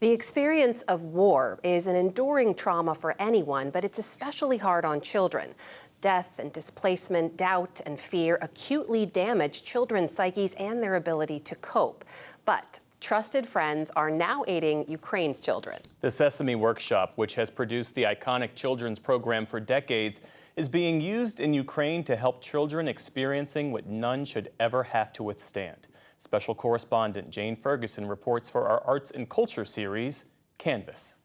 The experience of war is an enduring trauma for anyone, but it's especially hard on children. Death and displacement, doubt and fear acutely damage children's psyches and their ability to cope. But trusted friends are now aiding Ukraine's children. The Sesame Workshop, which has produced the iconic children's program for decades, is being used in Ukraine to help children experiencing what none should ever have to withstand. Special correspondent Jane Ferguson reports for our Arts and Culture series, Canvas.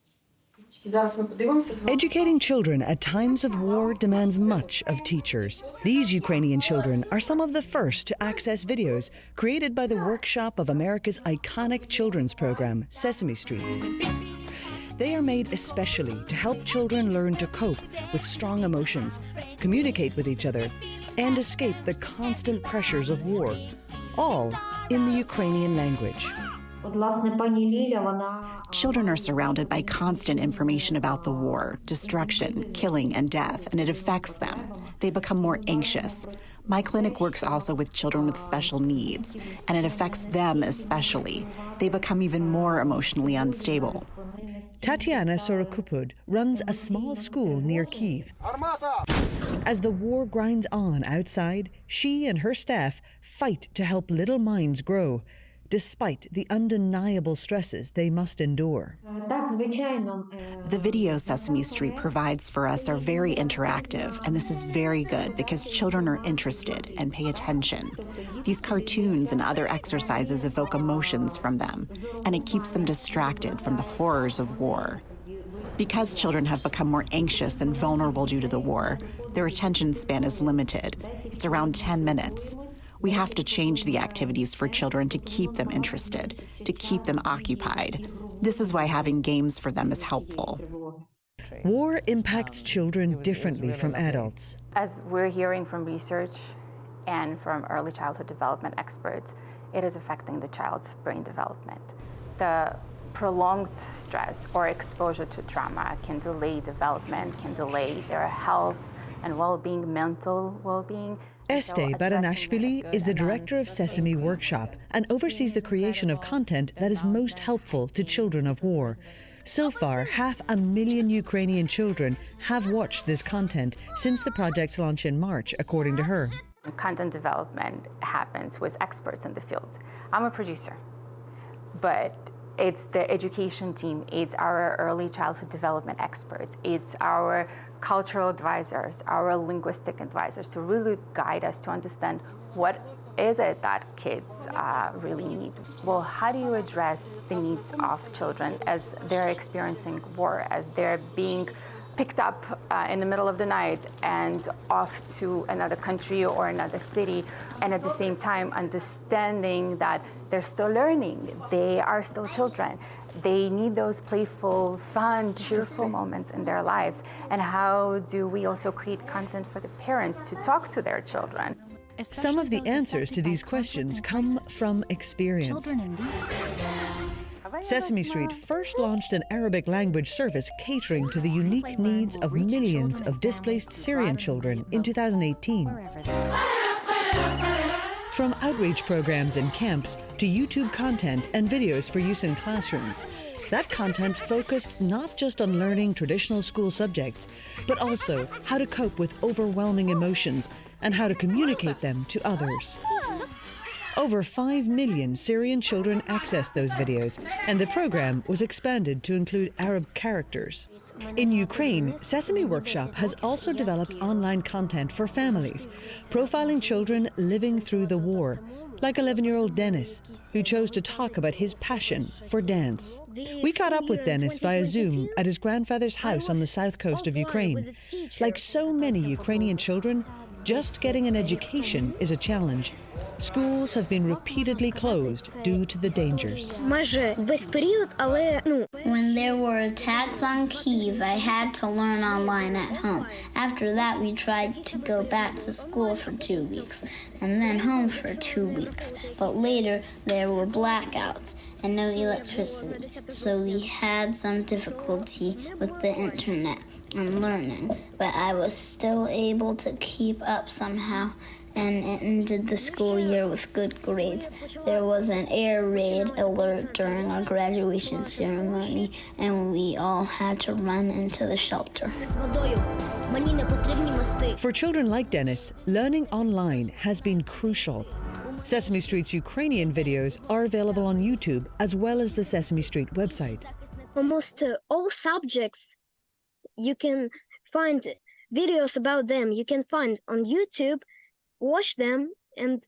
Educating children at times of war demands much of teachers. These Ukrainian children are some of the first to access videos created by the Workshop of America's iconic children's program, Sesame Street. They are made especially to help children learn to cope with strong emotions, communicate with each other, and escape the constant pressures of war, all in the Ukrainian language. Children are surrounded by constant information about the war, destruction, killing, and death, and it affects them. They become more anxious. My clinic works also with children with special needs, and it affects them especially. They become even more emotionally unstable. Tatiana Sorokupud runs a small school near Kyiv. As the war grinds on outside, she and her staff fight to help little minds grow, despite the undeniable stresses they must endure. The videos Sesame Street provides for us are very interactive, and this is very good because children are interested and pay attention. These cartoons and other exercises evoke emotions from them, and it keeps them distracted from the horrors of war. Because children have become more anxious and vulnerable due to the war, their attention span is limited. It's around 10 minutes. We have to change the activities for children to keep them interested, to keep them occupied. This is why having games for them is helpful. War impacts children differently from adults. As we're hearing from research and from early childhood development experts, it is affecting the child's brain development. The prolonged stress or exposure to trauma can delay development, can delay their health and well-being, mental well-being. Este Baranashvili is the director of Sesame Workshop and oversees the creation of content that is most helpful to children of war. So far, 500,000 Ukrainian children have watched this content since the project's launch in March, according to her. Content development happens with experts in the field. I'm a producer, but it's the education team, it's our early childhood development experts, it's our cultural advisors, our linguistic advisors to really guide us to understand what is it that kids really need. Well, how do you address the needs of children as they're experiencing war, as they're being picked up in the middle of the night and off to another country or another city, and at the same time understanding that they're still learning, they are still children. They need those playful, fun, cheerful moments in their lives. And how do we also create content for the parents to talk to their children? Some of the answers to these questions come from experience. Sesame Street first launched an Arabic language service catering to the unique needs of millions of displaced Syrian children in 2018. From outreach programs in camps to YouTube content and videos for use in classrooms, that content focused not just on learning traditional school subjects, but also how to cope with overwhelming emotions and how to communicate them to others. Over 5 million Syrian children accessed those videos, and the program was expanded to include Arab characters. In Ukraine, Sesame Workshop has also developed online content for families, profiling children living through the war, like 11-year-old Dennis, who chose to talk about his passion for dance. We caught up with Dennis via Zoom at his grandfather's house on the south coast of Ukraine. Like so many Ukrainian children, just getting an education is a challenge. Schools have been repeatedly closed due to the dangers. When there were attacks on Kyiv, I had to learn online at home. After that, we tried to go back to school for 2 weeks, and then home for 2 weeks. But later, there were blackouts, and no electricity, so we had some difficulty with the internet and learning, but I was still able to keep up somehow and ended the school year with good grades. There was an air raid alert during our graduation ceremony, and we all had to run into the shelter. For children like Dennis, learning online has been crucial. Sesame Street's Ukrainian videos are available on YouTube as well as the Sesame Street website. Almost all subjects, you can find videos about them. You can find on YouTube, watch them, and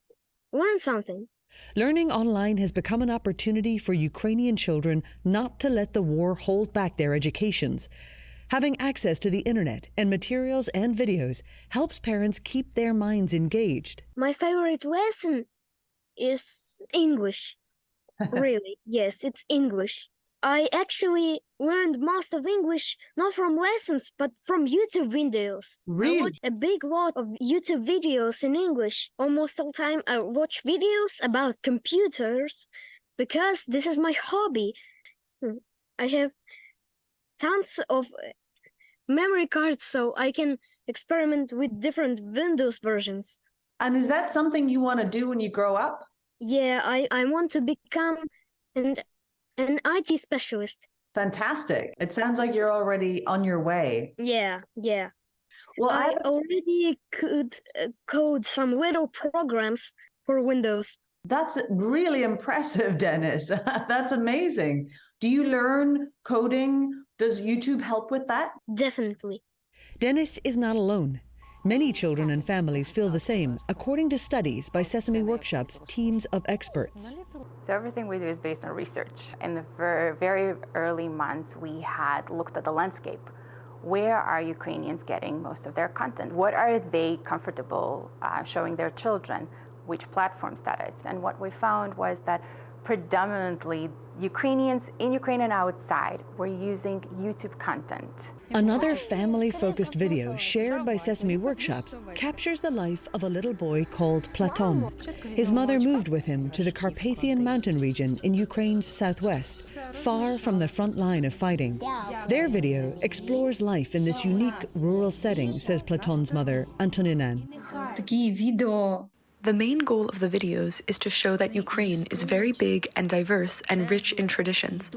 learn something. Learning online has become an opportunity for Ukrainian children not to let the war hold back their educations. Having access to the internet and materials and videos helps parents keep their minds engaged. My favorite lesson is English. Really, yes, it's English. I actually learned most of English not from lessons, but from YouTube videos. Really? I watch a big lot of YouTube videos in English. Almost all the time I watch videos about computers because this is my hobby. I have tons of memory cards so I can experiment with different Windows versions. And is that something you want to do when you grow up? Yeah, I want to become an IT specialist. Fantastic. It sounds like you're already on your way. Yeah. Well, I already could code some little programs for Windows. that's really impressive, Dennis. That's amazing. Do you learn coding? Does YouTube help with that? Definitely. Dennis is not alone. Many children and families feel the same, according to studies by Sesame Workshop's teams of experts. So everything we do is based on research. In the very early months, we had looked at the landscape. Where are Ukrainians getting most of their content? What are they comfortable showing their children? Which platforms that is? And what we found was that predominantly Ukrainians in Ukraine and outside were using YouTube content. Another family-focused video shared by Sesame Workshops captures the life of a little boy called Platon. His mother moved with him to the Carpathian mountain region in Ukraine's southwest, far from the front line of fighting. Their video explores life in this unique rural setting, says Platon's mother, Antonina. The main goal of the videos is to show that Ukraine is very big and diverse and rich in traditions,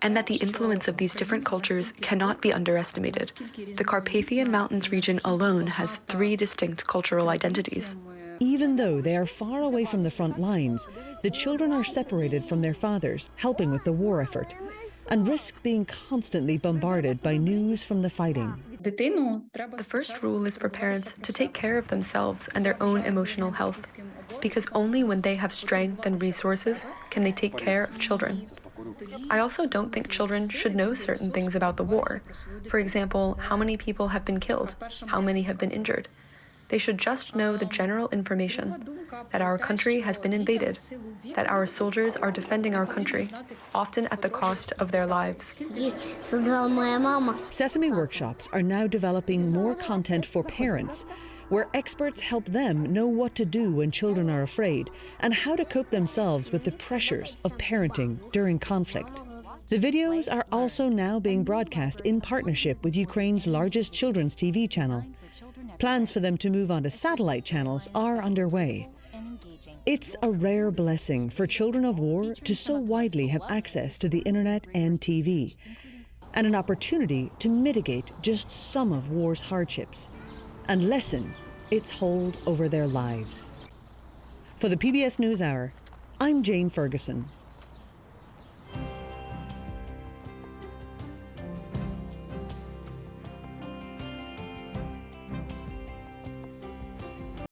and that the influence of these different cultures cannot be underestimated. The Carpathian Mountains region alone has 3 distinct cultural identities. Even though they are far away from the front lines, the children are separated from their fathers, helping with the war effort, and risk being constantly bombarded by news from the fighting. The first rule is for parents to take care of themselves and their own emotional health, because only when they have strength and resources can they take care of children. I also don't think children should know certain things about the war. For example, how many people have been killed, how many have been injured. They should just know the general information, that our country has been invaded, that our soldiers are defending our country, often at the cost of their lives. Sesame Workshops are now developing more content for parents, where experts help them know what to do when children are afraid and how to cope themselves with the pressures of parenting during conflict. The videos are also now being broadcast in partnership with Ukraine's largest children's TV channel. Plans for them to move on to satellite channels are underway. It's a rare blessing for children of war to so widely have access to the internet and TV, and an opportunity to mitigate just some of war's hardships and lessen its hold over their lives. For the PBS NewsHour, I'm Jane Ferguson.